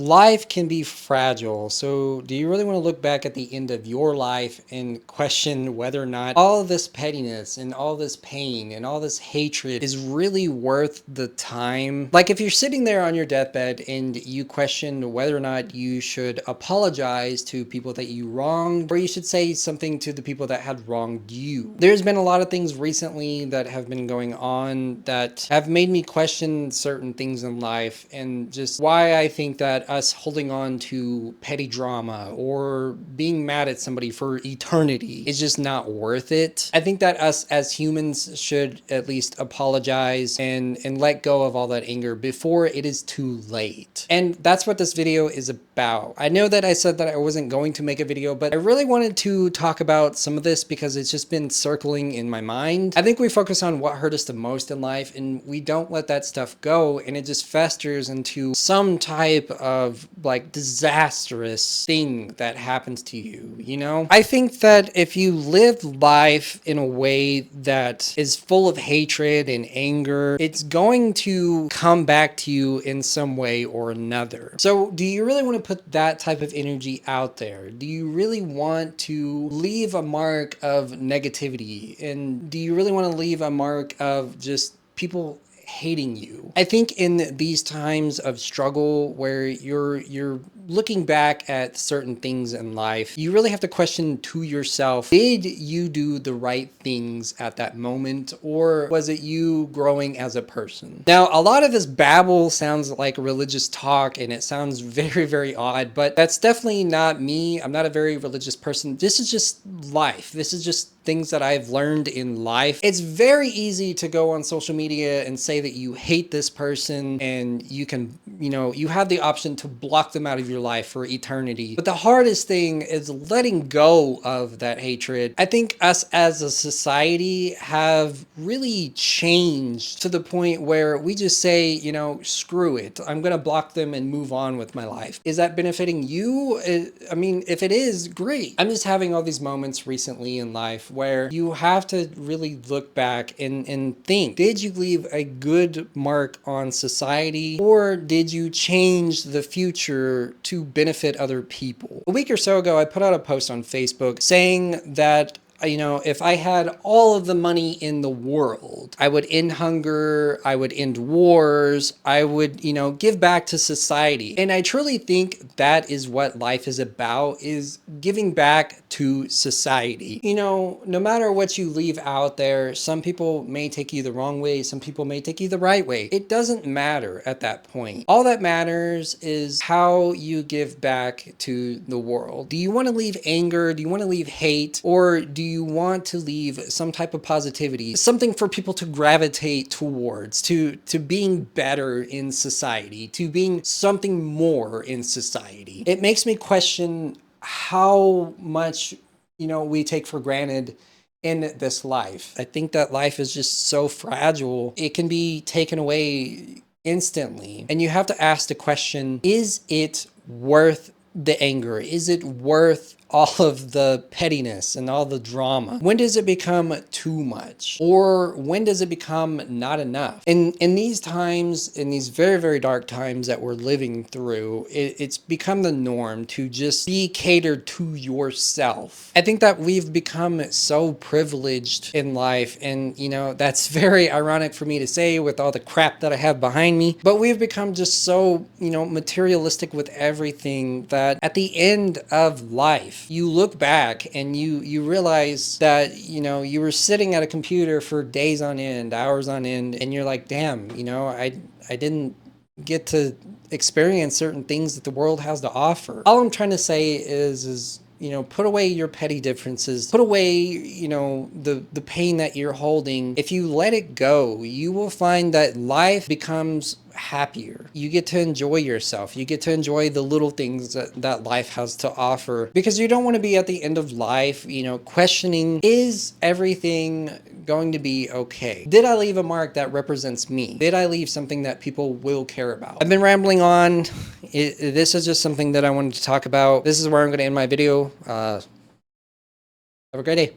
Life can be fragile, so do you really want to look back at the end of your life and question whether or not all this pettiness and all this pain and all this hatred is really worth the time? Like, if you're sitting there on your deathbed and you question whether or not you should apologize to people that you wronged, or you should say something to the people that had wronged you. There's been a lot of things recently that have been going on that have made me question certain things in life, and just why I think that us holding on to petty drama or being mad at somebody for eternity is just not worth it. I think that us as humans should at least apologize and let go of all that anger before it is too late. And that's what this video is about. I know that I said that I wasn't going to make a video, but I really wanted to talk about some of this because it's just been circling in my mind. I think we focus on what hurt us the most in life and we don't let that stuff go, and it just festers into some type of like disastrous thing that happens to you, you know? I think that if you live life in a way that is full of hatred and anger, it's going to come back to you in some way or another. So do you really want to put that type of energy out there? Do you really want to leave a mark of negativity? And do you really want to leave a mark of just people hating you? I think in these times of struggle where you're looking back at certain things in life, you really have to question to yourself, did you do the right things at that moment, or was it you growing as a person? Now, a lot of this babble sounds like religious talk and it sounds very, very odd, but that's definitely not me. I'm not a very religious person. This is just life. This is just things that I've learned in life. It's very easy to go on social media and say that you hate this person, and you can, you have the option to block them out of your life for eternity. But the hardest thing is letting go of that hatred. I think us as a society have really changed to the point where we just say, screw it. I'm going to block them and move on with my life. Is that benefiting you? I mean, if it is, great. I'm just having all these moments recently in life where you have to really look back and think, did you leave a good mark on society, or did you change the future to benefit other people? A week or so ago, I put out a post on Facebook saying that if I had all of the money in the world, I would end hunger, I would end wars, I would, give back to society. And I truly think that is what life is about, is giving back to society. No matter what you leave out there, some people may take you the wrong way, some people may take you the right way. It doesn't matter at that point. All that matters is how you give back to the world. Do you want to leave anger? Do you want to leave hate? Or do you want to leave some type of positivity, something for people to gravitate towards, to being better in society, to being something more in society? It makes me question how much, we take for granted in this life. I think that life is just so fragile. It can be taken away instantly. And you have to ask the question, is it worth the anger? Is it worth all of the pettiness and all the drama? When does it become too much? Or when does it become not enough? In these times, in these very, very dark times that we're living through, it's become the norm to just be catered to yourself. I think that we've become so privileged in life, and that's very ironic for me to say with all the crap that I have behind me, but we've become just so, materialistic with everything that at the end of life, you look back and you realize that, you were sitting at a computer for days on end, hours on end, and you're like, damn, I didn't get to experience certain things that the world has to offer. All I'm trying to say is put away your petty differences, put away, the pain that you're holding. If you let it go, you will find that life becomes happier. You get to enjoy yourself. You get to enjoy the little things that life has to offer, because you don't want to be at the end of life, questioning, is everything going to be okay? Did I leave a mark that represents me? Did I leave something that people will care about? I've been rambling on. This is just something that I wanted to talk about. This is where I'm going to end my video. Have a great day.